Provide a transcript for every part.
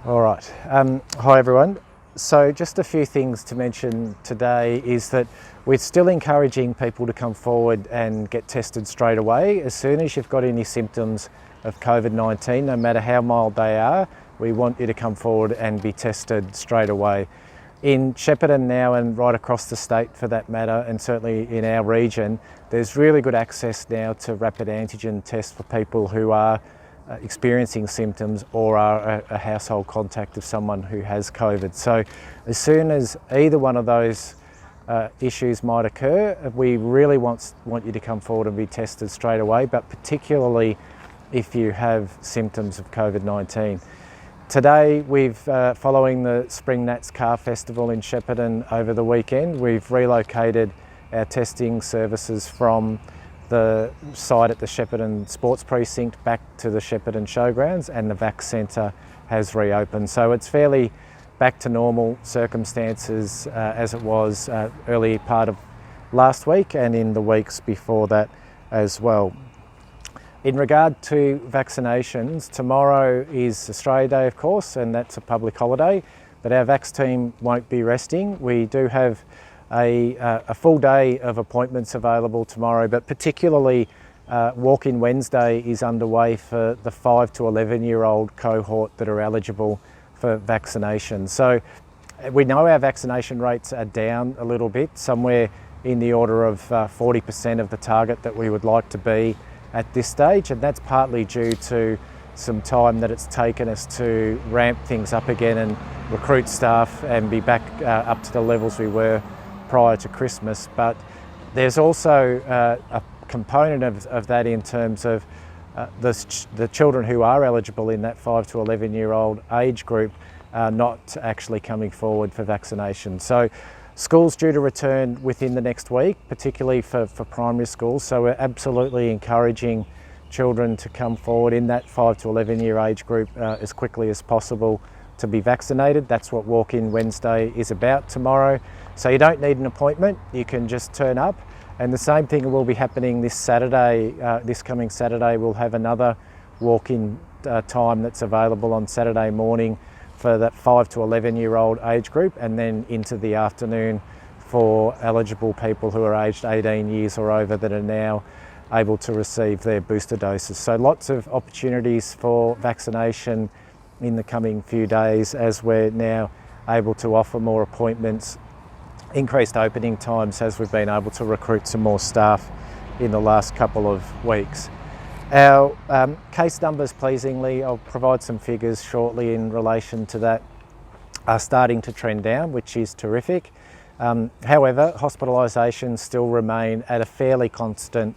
All right. Hi everyone. So just a few things to mention today is that we're still encouraging people to come forward and get tested straight away. As soon as you've got any symptoms of COVID-19, no matter how mild they are, we want you to come forward and be tested straight away. In Shepparton now and right across the state for that matter, and certainly in our region, there's really good access now to rapid antigen tests for people who are experiencing symptoms or are a household contact of someone who has COVID. So as soon as either one of those issues might occur, we really want you to come forward and be tested straight away, but particularly if you have symptoms of COVID-19. Today, following the Spring Nats Car Festival in Shepparton over the weekend, we've relocated our testing services from the site at the Shepparton Sports Precinct back to the Shepparton Showgrounds, and the Vac Centre has reopened. So it's fairly back to normal circumstances as it was early part of last week and in the weeks before that as well. In regard to vaccinations, tomorrow is Australia Day, of course, and that's a public holiday, but our Vax team won't be resting. We do have a full day of appointments available tomorrow, but particularly Walk-in Wednesday is underway for the 5 to 11-year-old cohort that are eligible for vaccination. So we know our vaccination rates are down a little bit, somewhere in the order of 40% of the target that we would like to be at this stage, and that's partly due to some time that it's taken us to ramp things up again and recruit staff and be back up to the levels we were prior to Christmas. But there's also a component of that in terms of the children who are eligible in that 5 to 11-year-old age group are not actually coming forward for vaccination. So school's due to return within the next week, particularly for primary schools, so we're absolutely encouraging children to come forward in that 5 to 11-year age group as quickly as possible to be vaccinated. That's what Walk-in Wednesday is about tomorrow. So you don't need an appointment, you can just turn up. And the same thing will be happening this Saturday, this coming Saturday. We'll have another walk-in time that's available on Saturday morning for that 5 to 11-year-old age group, and then into the afternoon for eligible people who are aged 18 years or over that are now able to receive their booster doses. So lots of opportunities for vaccination in the coming few days as we're now able to offer more appointments, increased opening times as we've been able to recruit some more staff in the last couple of weeks. Our case numbers, pleasingly, I'll provide some figures shortly in relation to that, are starting to trend down, which is terrific. However, hospitalisations still remain at a fairly constant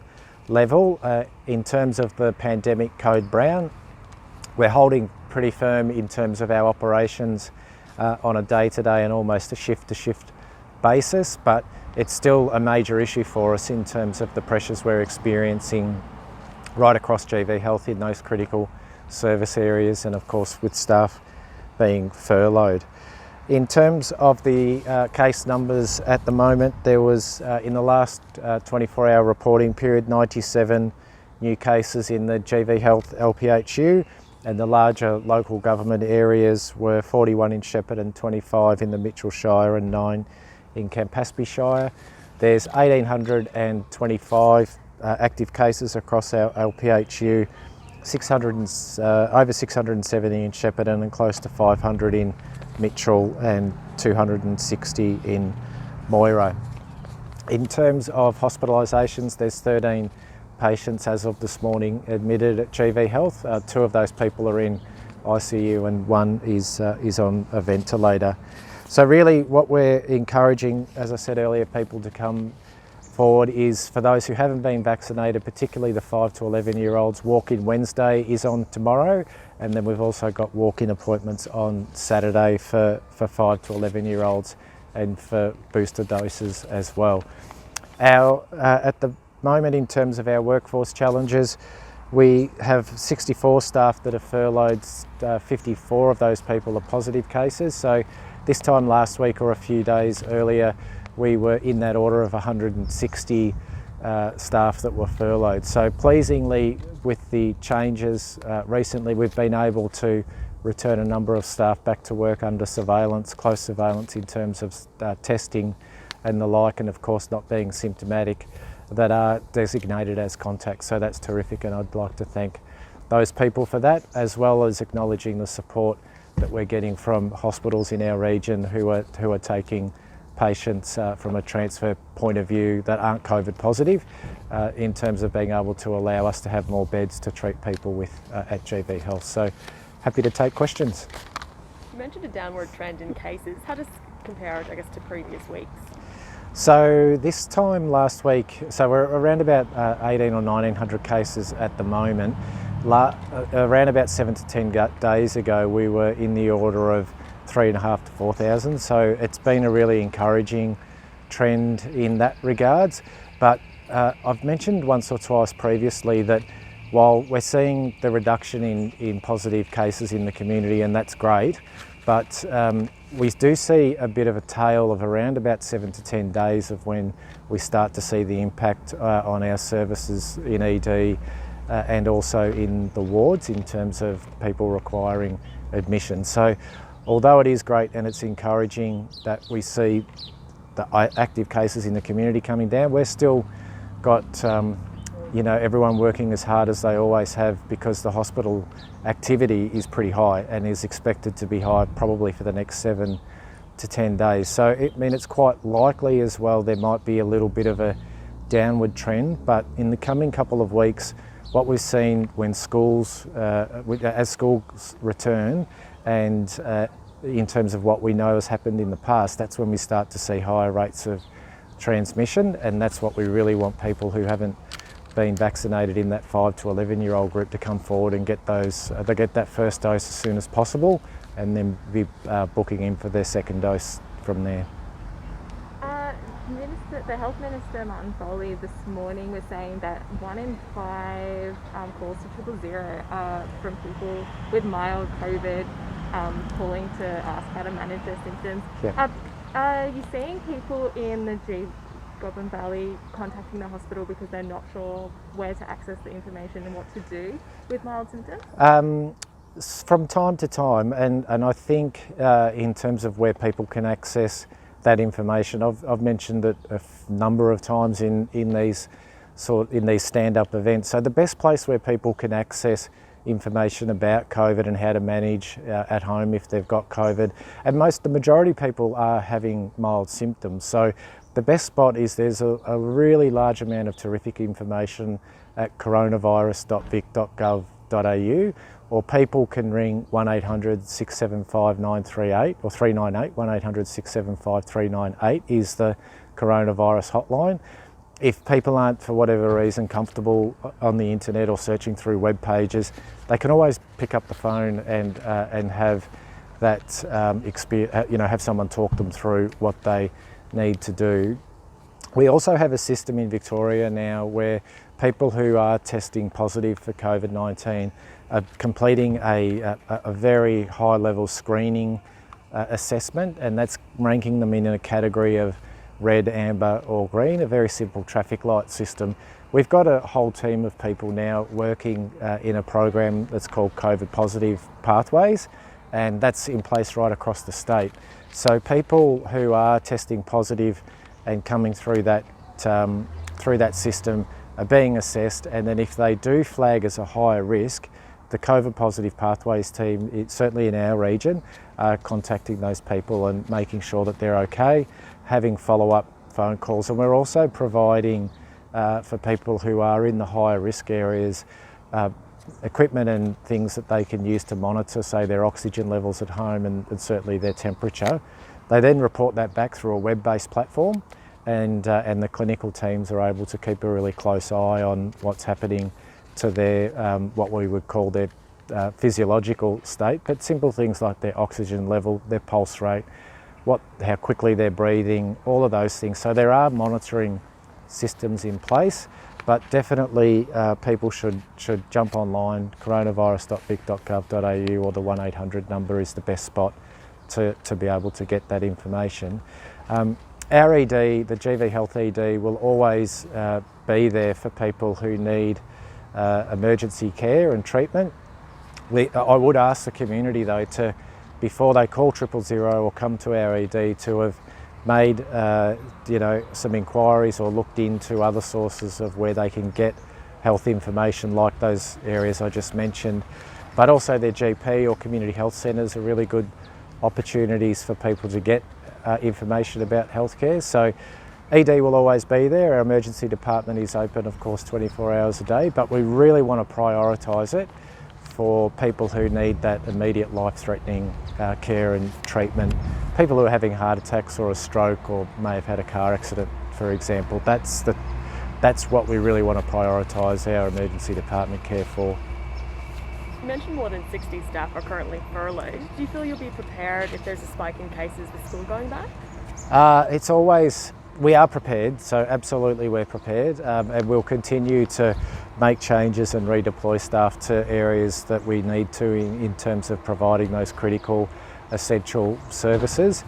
level. In terms of the pandemic code brown, we're holding pretty firm in terms of our operations on a day-to-day and almost a shift-to-shift basis, but it's still a major issue for us in terms of the pressures we're experiencing right across GV Health in those critical service areas, and of course with staff being furloughed. In terms of the case numbers at the moment, there was in the last 24-hour reporting period 97 new cases in the GV Health LPHU, and the larger local government areas were 41 in Shepparton, 25 in the Mitchell Shire and 9 in Campaspe Shire. There's 1,825 active cases across our LPHU, over 670 in Shepparton and close to 500 in Mitchell and 260 in Moira. In terms of hospitalisations, there's 13 patients as of this morning admitted at GV Health. 2 of those people are in ICU and 1 is on a ventilator. So really what we're encouraging, as I said earlier, people to come forward is for those who haven't been vaccinated, particularly the 5 to 11-year-olds. Walk-in Wednesday is on tomorrow, and then we've also got walk-in appointments on Saturday for 5 to 11-year-olds and for booster doses as well. At the moment, in terms of our workforce challenges, we have 64 staff that are furloughed. 54 of those people are positive cases. So this time last week or a few days earlier, we were in that order of 160 staff that were furloughed. So pleasingly, with the changes recently, we've been able to return a number of staff back to work under surveillance, close surveillance in terms of testing and the like, and of course not being symptomatic, that are designated as contacts. So that's terrific, and I'd like to thank those people for that, as well as acknowledging the support that we're getting from hospitals in our region who are taking patients from a transfer point of view that aren't COVID positive, in terms of being able to allow us to have more beds to treat people with at GV Health. So happy to take questions. You mentioned a downward trend in cases. How does it compare, I guess, to previous weeks? So this time last week, so we're around about 18 or 1900 cases at the moment. Around about 7 to 10 days ago, we were in the order of 3,500 to 4,000. So it's been a really encouraging trend in that regards. But I've mentioned once or twice previously that while we're seeing the reduction in positive cases in the community, and that's great, but we do see a bit of a tail of around about 7 to 10 days of when we start to see the impact on our services in ED and also in the wards in terms of people requiring admission. So although it is great and it's encouraging that we see the active cases in the community coming down, we're still got everyone working as hard as they always have, because the hospital activity is pretty high and is expected to be high probably for the next 7 to 10 days. So it's quite likely as well there might be a little bit of a downward trend, but in the coming couple of weeks, what we've seen when as schools return, and in terms of what we know has happened in the past, that's when we start to see higher rates of transmission, and that's what we really want people who haven't been vaccinated in that 5 to 11-year-old group to come forward and get that first dose as soon as possible, and then be booking in for their second dose from there. The Health Minister, Martin Foley, this morning was saying that 1 in 5 calls to 000 are from people with mild COVID calling to ask how to manage their symptoms. Yeah. Are you seeing people in the Goulburn Valley contacting the hospital because they're not sure where to access the information and what to do with mild symptoms? From time to time, and I think in terms of where people can access that information, I've mentioned it a number of times in these stand-up events. So the best place where people can access information about COVID and how to manage at home if they've got COVID, and the majority of people are having mild symptoms. So the best spot is there's a really large amount of terrific information at coronavirus.vic.gov.au, or people can ring 1800 675 938 or 398. 1800 675 398 is the coronavirus hotline. If people aren't, for whatever reason, comfortable on the internet or searching through web pages, they can always pick up the phone and have that have someone talk them through what they need to do. We also have a system in Victoria now where people who are testing positive for COVID-19 are completing a very high level screening assessment, and that's ranking them in a category of red, amber or green, a very simple traffic light system. We've got a whole team of people now working in a program that's called COVID Positive Pathways, and that's in place right across the state. So people who are testing positive and coming through that system are being assessed, and then if they do flag as a higher risk, the COVID Positive Pathways team, certainly in our region, are contacting those people and making sure that they're okay, having follow-up phone calls. And we're also providing for people who are in the higher risk areas equipment and things that they can use to monitor, say, their oxygen levels at home and certainly their temperature. They then report that back through a web-based platform, and the clinical teams are able to keep a really close eye on what's happening to their what we would call their physiological state, but simple things like their oxygen level, their pulse rate, how quickly they're breathing, all of those things. So there are monitoring systems in place, but definitely people should jump online. coronavirus.vic.gov.au or the 1800 number is the best spot to be able to get that information. Our ED, the GV Health ED, will always be there for people who need emergency care and treatment. I would ask the community though to, before they call 000 or come to our ED, to have made some inquiries or looked into other sources of where they can get health information, like those areas I just mentioned. But also their GP or community health centres are really good opportunities for people to get information about healthcare. So ED will always be there. Our emergency department is open, of course, 24 hours a day, but we really want to prioritise it for people who need that immediate life-threatening care and treatment. People who are having heart attacks or a stroke or may have had a car accident, for example. That's what we really want to prioritise our emergency department care for. You mentioned more than 60 staff are currently furloughed. Do you feel you'll be prepared if there's a spike in cases with school going back? We are prepared, so absolutely we're prepared, and we'll continue to make changes and redeploy staff to areas that we need to in terms of providing those critical essential services.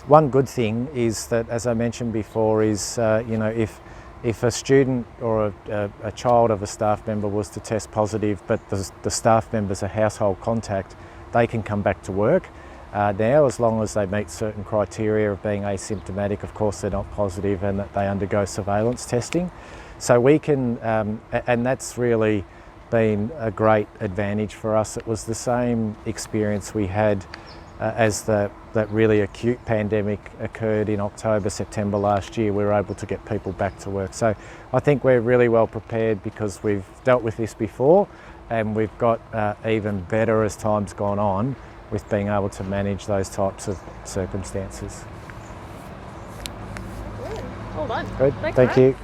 One good thing is that, as I mentioned before, is if a student or a child of a staff member was to test positive, but the staff member's a household contact, they can come back to work. Now, as long as they meet certain criteria of being asymptomatic, of course they're not positive, and that they undergo surveillance testing. So we can, and that's really been a great advantage for us. It was the same experience we had as that really acute pandemic occurred in October, September last year. We were able to get people back to work. So I think we're really well prepared because we've dealt with this before, and we've got even better as time's gone on with being able to manage those types of circumstances. Well done. Good, Thanks, thank Matt. you.